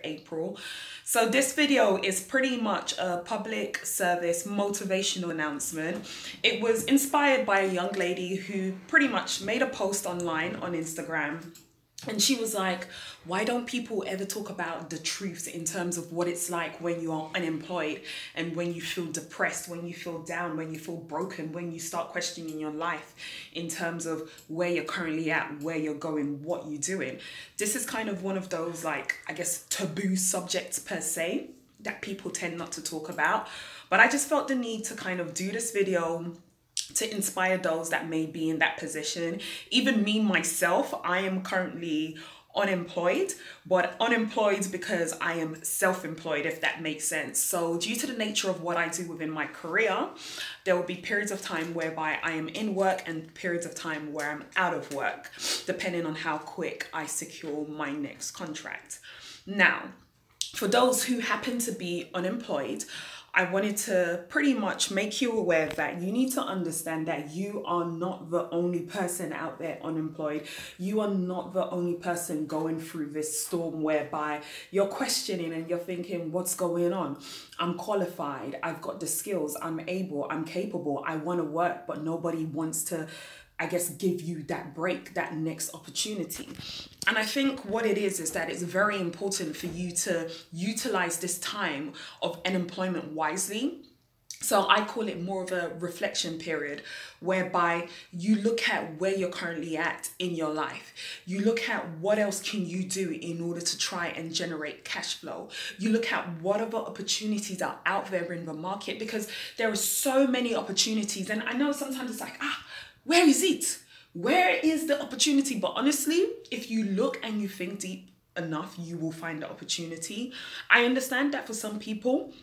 April. So this video is pretty much a public service motivational announcement. It was inspired by a young lady who pretty much made a post online on Instagram. And she was like, why don't people ever talk about the truth in terms of what it's like when you are unemployed and when you feel depressed, when you feel down, when you feel broken, when you start questioning your life in terms of where you're currently at, where you're going, what you're doing. This is kind of one of those, like, I guess, taboo subjects per se that people tend not to talk about. But I just felt the need to kind of do this video to inspire those that may be in that position. Even me, myself, I am currently unemployed, but unemployed because I am self-employed, if that makes sense. So due to the nature of what I do within my career, there will be periods of time whereby I am in work and periods of time where I'm out of work, depending on how quick I secure my next contract. Now, for those who happen to be unemployed, I wanted to pretty much make you aware that you need to understand that you are not the only person out there unemployed. You are not the only person going through this storm whereby you're questioning and you're thinking, what's going on? I'm qualified, I've got the skills, I'm able, I'm capable, I want to work, but nobody wants to, I guess, give you that break, that next opportunity. And I think what it is that it's very important for you to utilize this time of unemployment wisely. So I call it more of a reflection period whereby you look at where you're currently at in your life. You look at what else can you do in order to try and generate cash flow. You look at what other opportunities are out there in the market, because there are so many opportunities. And I know sometimes it's like, where is it? Where is the opportunity? But honestly, if you look and you think deep enough, you will find the opportunity. I understand that for some people,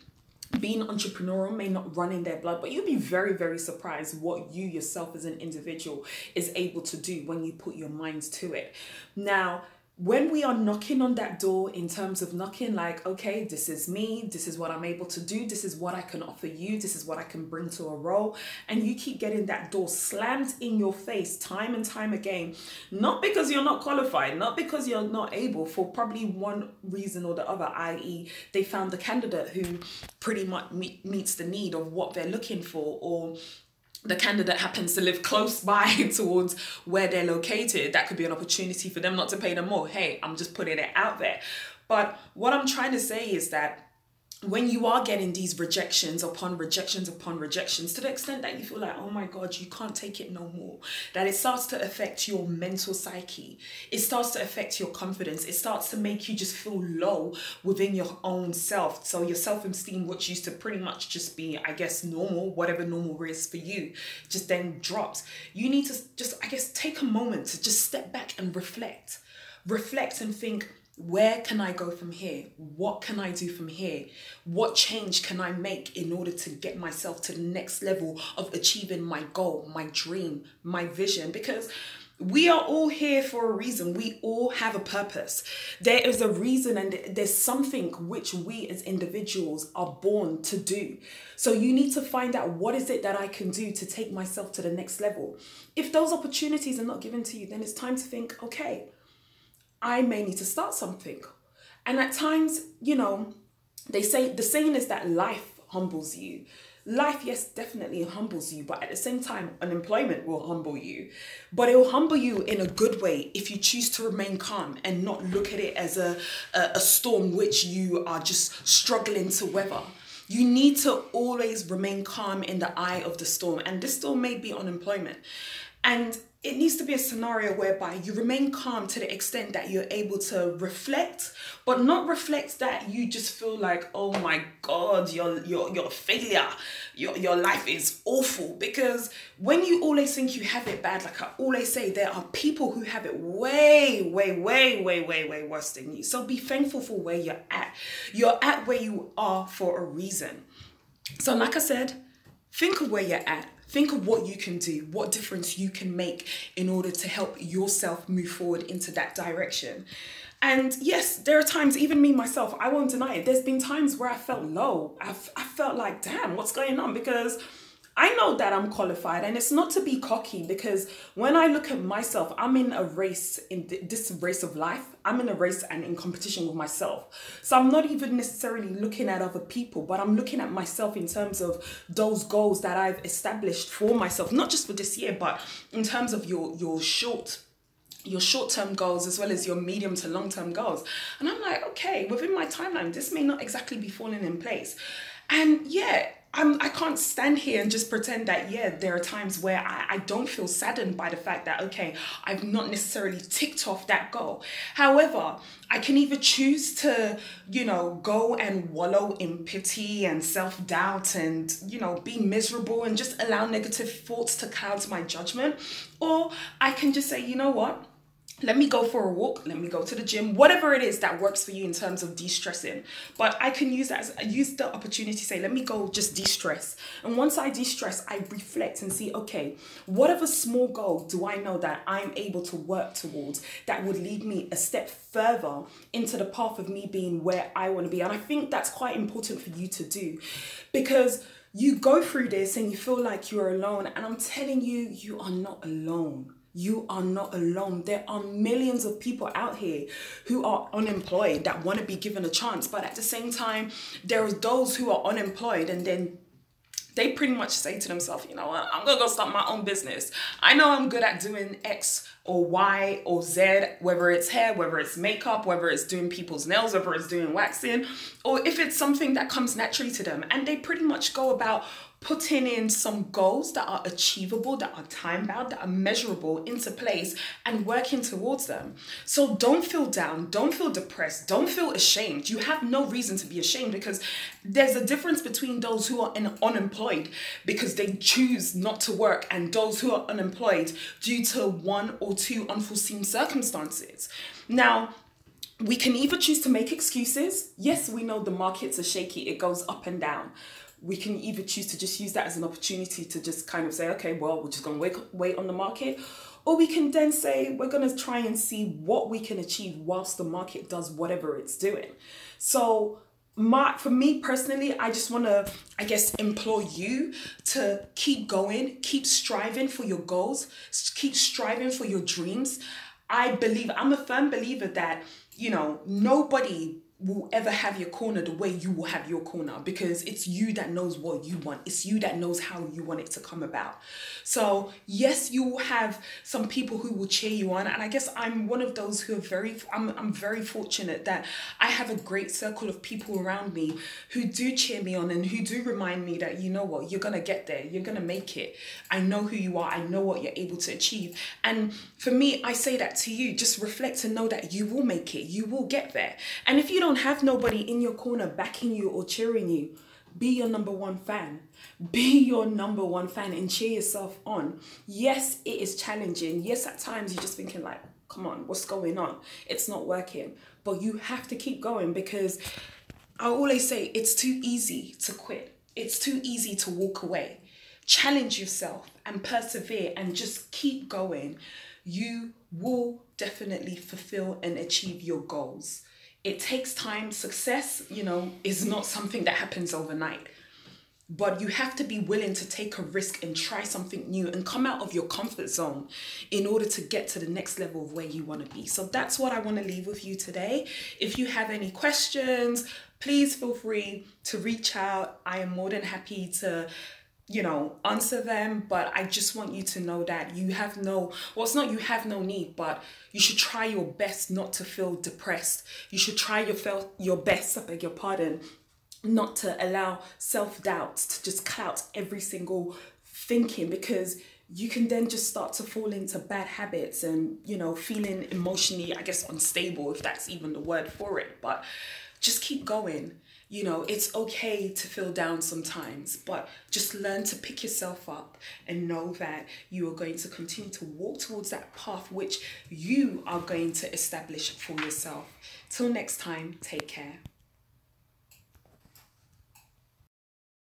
being entrepreneurial may not run in their blood, but you'll be very, very surprised what you yourself as an individual is able to do when you put your minds to it. Now, when we are knocking on that door, in terms of knocking like, okay, this is me, this is what I'm able to do, this is what I can offer you, this is what I can bring to a role, and you keep getting that door slammed in your face time and time again, not because you're not qualified, not because you're not able, for probably one reason or the other, i.e. they found the candidate who pretty much meets the need of what they're looking for, or the candidate happens to live close by towards where they're located. That could be an opportunity for them not to pay them more. Hey, I'm just putting it out there. But what I'm trying to say is that when you are getting these rejections upon rejections upon rejections, to the extent that you feel like, oh my God, you can't take it no more, that it starts to affect your mental psyche. It starts to affect your confidence. It starts to make you just feel low within your own self. So your self-esteem, which used to pretty much just be, I guess, normal, whatever normal is for you, just then drops. You need to just, I guess, take a moment to just step back and reflect. Reflect and think, where can I go from here? What can I do from here? What change can I make in order to get myself to the next level of achieving my goal, my dream, my vision? Because we are all here for a reason. We all have a purpose. There is a reason, and there's something which we as individuals are born to do. So you need to find out, what is it that I can do to take myself to the next level? If those opportunities are not given to you, then it's time to think, okay, I may need to start something. And at times, you know, the saying is that life humbles you. Life, yes, definitely humbles you, but at the same time, unemployment will humble you. But it will humble you in a good way if you choose to remain calm and not look at it as a storm which you are just struggling to weather. You need to always remain calm in the eye of the storm. And this storm may be unemployment. And it needs to be a scenario whereby you remain calm to the extent that you're able to reflect, but not reflect that you just feel like, oh my God, you're a failure. Your life is awful. Because when you always think you have it bad, like I always say, there are people who have it way, way, way, way, way, way worse than you. So be thankful for where you're at. You're at where you are for a reason. So like I said, think of where you're at. Think of what you can do, what difference you can make in order to help yourself move forward into that direction. And yes, there are times, even me myself, I won't deny it, there's been times where I felt low. I felt like, damn, what's going on? Because I know that I'm qualified, and it's not to be cocky, because when I look at myself, I'm in a race, in this race of life. I'm in a race and in competition with myself. So I'm not even necessarily looking at other people, but I'm looking at myself in terms of those goals that I've established for myself, not just for this year, but in terms of your short-term goals as well as your medium to long-term goals. And I'm like, okay, within my timeline, this may not exactly be falling in place. And yeah, I can't stand here and just pretend that, yeah, there are times where I don't feel saddened by the fact that, okay, I've not necessarily ticked off that goal. However, I can either choose to, go and wallow in pity and self-doubt and, be miserable and just allow negative thoughts to cloud my judgment. Or I can just say, you know what? Let me go for a walk, let me go to the gym, whatever it is that works for you in terms of de-stressing. But I can use the opportunity to say, let me go just de-stress. And once I de-stress, I reflect and see, okay, whatever small goal do I know that I'm able to work towards that would lead me a step further into the path of me being where I want to be. And I think that's quite important for you to do, because you go through this and you feel like you're alone. And I'm telling you, you are not alone. You are not alone. There are millions of people out here who are unemployed that want to be given a chance. But at the same time, there are those who are unemployed and then they pretty much say to themselves, you know what, I'm going to go start my own business. I know I'm good at doing X or Y or Z, whether it's hair, whether it's makeup, whether it's doing people's nails, whether it's doing waxing, or if it's something that comes naturally to them. And they pretty much go about putting in some goals that are achievable, that are time-bound, that are measurable into place and working towards them. So don't feel down, don't feel depressed, don't feel ashamed. You have no reason to be ashamed, because there's a difference between those who are unemployed because they choose not to work and those who are unemployed due to one or two unforeseen circumstances. Now, we can either choose to make excuses. Yes, we know the markets are shaky, it goes up and down. We can either choose to just use that as an opportunity to just kind of say, okay, well, we're just going to wait on the market. Or we can then say, we're going to try and see what we can achieve whilst the market does whatever it's doing. So for me personally, I just want to, implore you to keep going, keep striving for your goals, keep striving for your dreams. I'm a firm believer that, nobody will ever have your corner the way you will have your corner, because it's you that knows what you want. It's you that knows how you want it to come about. So yes, you will have some people who will cheer you on. And I guess I'm one of those who are I'm very fortunate that I have a great circle of people around me who do cheer me on and who do remind me that, you know what, you're going to get there. You're going to make it. I know who you are. I know what you're able to achieve. And for me, I say that to you, just reflect and know that you will make it. You will get there. And if you don't have nobody in your corner backing you or cheering you, be your number one fan. Be your number one fan and cheer yourself on. Yes, it is challenging. Yes, at times you're just thinking like, come on, what's going on? It's not working. But you have to keep going, because I always say it's too easy to quit. It's too easy to walk away. Challenge yourself and persevere and just keep going. You will definitely fulfill and achieve your goals. It takes time. Success, is not something that happens overnight. But you have to be willing to take a risk and try something new and come out of your comfort zone in order to get to the next level of where you want to be. So that's what I want to leave with you today. If you have any questions, please feel free to reach out. I am more than happy to answer them, but I just want you to know that it's not you have no need, but you should try your best not to feel depressed. You should try your best, I beg your pardon, not to allow self-doubt to just clout every single thinking, because you can then just start to fall into bad habits and, feeling emotionally, unstable, if that's even the word for it. But just keep going. It's okay to feel down sometimes, but just learn to pick yourself up and know that you are going to continue to walk towards that path which you are going to establish for yourself. Till next time, take care.